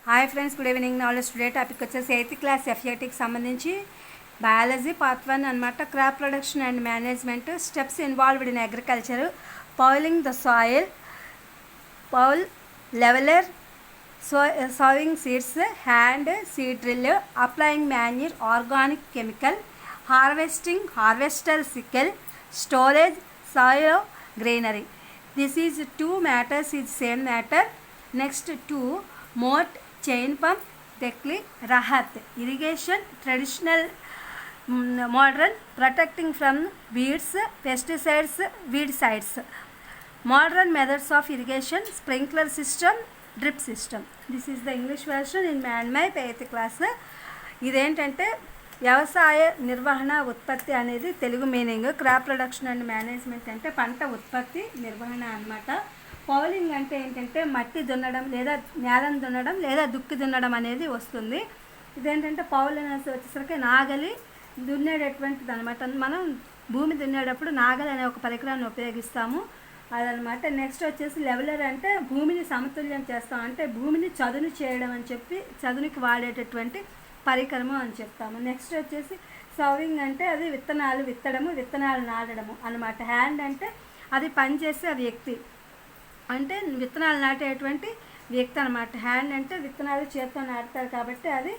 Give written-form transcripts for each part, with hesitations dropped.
Hi friends, good evening. Knowledge today topic వచ్చేసి 8th class ఎఫ్ఏటీకి సంబంధించి బయాలజీ పార్ట్ 1 అనమాట. Crop production and management, steps involved in agriculture, ploughing the soil, plough leveller, sowing seeds, hand seed drill, applying manure, organic chemical, harvesting, harvester sickle, storage, soil granary. This is two matters is same matter. Next two, moat, chain pump, technique, rahat, irrigation, traditional, modern, protecting from weeds, pesticides, weedicides. Modern methods of irrigation, sprinkler system, drip system. This is the English version in mind map 8th class. ఇదేంటంటే వ్యవసాయ నిర్వహణ ఉత్పత్తి అనేది Telugu meaning. Crop production and management అంటే పంట ఉత్పత్తి నిర్వహణ అనమాట. పౌలింగ్ అంటే ఏంటంటే మట్టి దున్నడం లేదా నేలను దున్నడం లేదా దుక్కి దున్నడం అనేది వస్తుంది. ఇదేంటంటే పౌల్ అనేది వచ్చేసరికి నాగలి దున్నేటటువంటిది అనమాట. మనం భూమి దున్నేటప్పుడు నాగలి అనే ఒక పరికరాన్ని ఉపయోగిస్తాము అదనమాట. నెక్స్ట్ వచ్చేసి లెవెలర్ అంటే భూమిని సమతుల్యం చేస్తాం, అంటే భూమిని చదును చేయడం అని చెప్పి చదునుకి వాడేటటువంటి పరికరము అని చెప్తాము. నెక్స్ట్ వచ్చేసి సోవింగ్ అంటే అది విత్తనాలు విత్తడము, విత్తనాలు నాటడము అనమాట. హ్యాండ్ అంటే అది పనిచేసే వ్యక్తి, అంటే విత్తనాలు నాటేటువంటి వ్యక్తి అనమాట. హ్యాండ్ అంటే విత్తనాలు చేతితో నాటుతారు కాబట్టి అది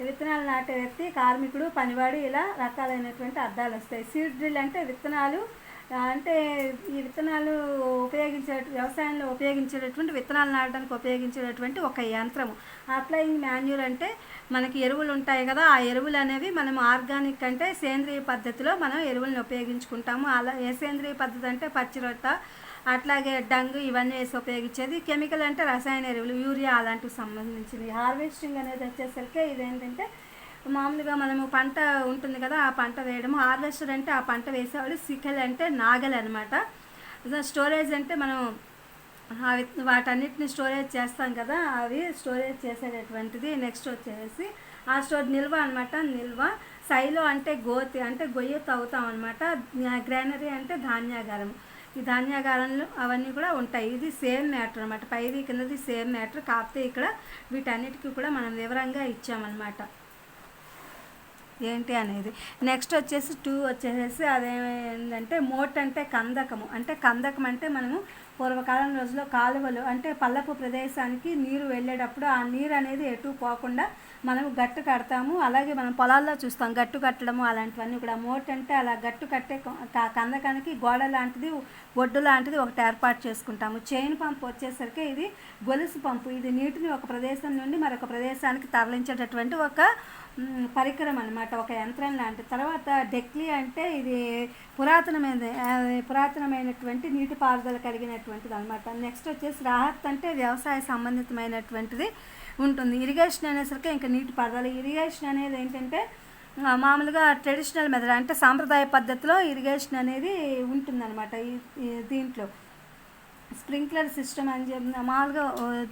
విత్తనాలు నాటే వ్యక్తి, కార్మికుడు, పనివాడు, ఇలా రకాలైనటువంటి అర్థాలు వస్తాయి. సీడ్ డ్రిల్ అంటే విత్తనాలు, అంటే ఈ విత్తనాలు వ్యవసాయంలో ఉపయోగించేటటువంటి విత్తనాలు నాటడానికి ఉపయోగించేటటువంటి ఒక యంత్రము. అప్లయింగ్ మాన్యూర్ అంటే మనకి ఎరువులు ఉంటాయి కదా, ఆ ఎరువులు అనేవి మనం ఆర్గానిక్ అంటే సేంద్రియ పద్ధతిలో మనం ఎరువులను ఉపయోగించుకుంటాము. అలా ఏ సేంద్రియ పద్ధతి అంటే పచ్చిరొట్ట, అట్లాగే డంగ్, ఇవన్నీ వేసి ఉపయోగించేది. కెమికల్ అంటే రసాయన ఎరువులు, యూరియా అలాంటివి సంబంధించింది. హార్వెస్టింగ్ అనేది వచ్చేసరికి ఇదేంటంటే మామూలుగా మనము పంట ఉంటుంది కదా, ఆ పంట వేయడము. హార్వెస్టర్ అంటే ఆ పంట వేసేవాడు. సికల్ అంటే నాగలి అనమాట. స్టోరేజ్ అంటే మనం వాటన్నిటిని స్టోరేజ్ చేస్తాం కదా, అవి స్టోరేజ్ చేసేటటువంటిది. నెక్స్ట్ వచ్చేసి నిల్వ అనమాట. నిల్వ. సైలో అంటే గోతి, అంటే గొయ్య తవ్వుతాం అనమాట. గ్రైనరీ అంటే ధాన్యాగారం. ఈ ధాన్యాగారంలో అవన్నీ కూడా ఉంటాయి. ఇది సేమ్ మ్యాటర్ అనమాట. పైది కిందది సేమ్ మ్యాటర్, కాకపోతే ఇక్కడ వీటన్నిటికీ కూడా మనం వివరంగా ఇచ్చామన్నమాట ఏంటి అనేది. నెక్స్ట్ వచ్చేసి 2 వచ్చేసి అదేంటంటే మోట్ అంటే కందకము. అంటే కందకం అంటే మనము పూర్వకాలం రోజుల్లో కాలువలు అంటే పల్లపు ప్రదేశానికి నీరు వెళ్ళేటప్పుడు ఆ నీరు అనేది ఎటు పోకుండా మనం గట్టు కడతాము. అలాగే మనం పొలాల్లో చూస్తాం గట్టు కట్టడము, అలాంటివన్నీ కూడా. మోట్ అంటే అలా గట్టు కట్టే కందకానికి గోడ లాంటిది, ఒడ్డు లాంటిది ఒకటి ఏర్పాటు చేసుకుంటాము. చైన్ పంప్ వచ్చేసరికి ఇది గొలుసు పంపు. ఇది నీటిని ఒక ప్రదేశం నుండి మరొక ప్రదేశానికి తరలించేటటువంటి ఒక పరికరం అనమాట, ఒక యంత్రం లాంటి. తర్వాత డెక్లీ అంటే ఇది పురాతనమైనటువంటి నీటిపారుదల కలిగినటువంటిది అనమాట. నెక్స్ట్ వచ్చేసి రాహత్ అంటే వ్యవసాయ సంబంధితమైనటువంటిది ఉంటుంది. ఇరిగేషన్ అనేసరికి ఇంకా నీటిపారుదల. ఇరిగేషన్ అనేది ఏంటంటే మామూలుగా ట్రెడిషనల్ మెథడ్ అంటే సాంప్రదాయ పద్ధతిలో ఇరిగేషన్ అనేది ఉంటుందన్నమాట. దీంట్లో స్ప్రింక్లర్ సిస్టమ్ అని చెప్పి మామూలుగా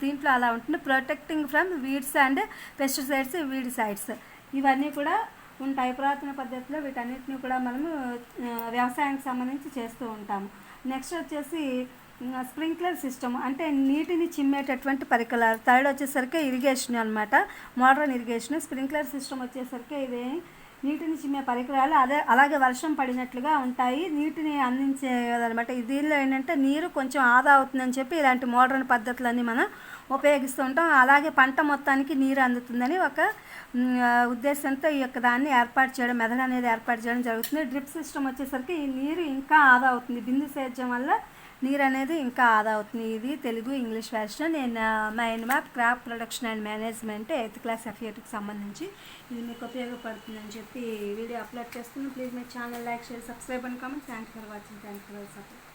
దీంట్లో అలా ఉంటుంది. Protecting from weeds and pesticides, weedicides ఇవన్నీ కూడా ఉంటాయి. పురాతన పద్ధతిలో వీటన్నిటిని కూడా మనము వ్యవసాయానికి సంబంధించి చేస్తూ ఉంటాము. నెక్స్ట్ వచ్చేసి స్ప్రింక్లర్ సిస్టమ్ అంటే నీటిని చిమ్మేటటువంటి పరికరాలు. థర్డ్ వచ్చేసరికి ఇరిగేషన్ అనమాట, మోడర్న్ ఇరిగేషన్. స్ప్రింక్లర్ సిస్టమ్ వచ్చేసరికి ఇది నీటిని చిమ్మే పరికరాలు. అలాగే వర్షం పడినట్లుగా ఉంటాయి, నీటిని అందించేదనమాట. దీనిలో ఏంటంటే నీరు కొంచెం ఆదా అవుతుందని చెప్పి ఇలాంటి మోడర్న్ పద్ధతులన్నీ మనం ఉపయోగిస్తూ ఉంటాం. అలాగే పంట మొత్తానికి నీరు అందుతుందని ఒక ఉద్దేశంతో ఈ యొక్క దాన్ని ఏర్పాటు చేయడం, మెథడ్ అనేది ఏర్పాటు చేయడం జరుగుతుంది. డ్రిప్ సిస్టమ్ వచ్చేసరికి ఈ నీరు ఇంకా ఆదా అవుతుంది. బిందు సేద్యం వల్ల నీరు అనేది ఇంకా ఆదా అవుతుంది. ఇది తెలుగు ఇంగ్లీష్ వెర్షన్ నేను mind map crop production and management 8th class ఎఫ్ఏటీకి సంబంధించి ఇది మీకు ఉపయోగపడుతుందని చెప్పి వీడియో అప్లోడ్ చేస్తున్నాను. Please my channel like, share, subscribe and comment. Thank you for watching. Thank you for support.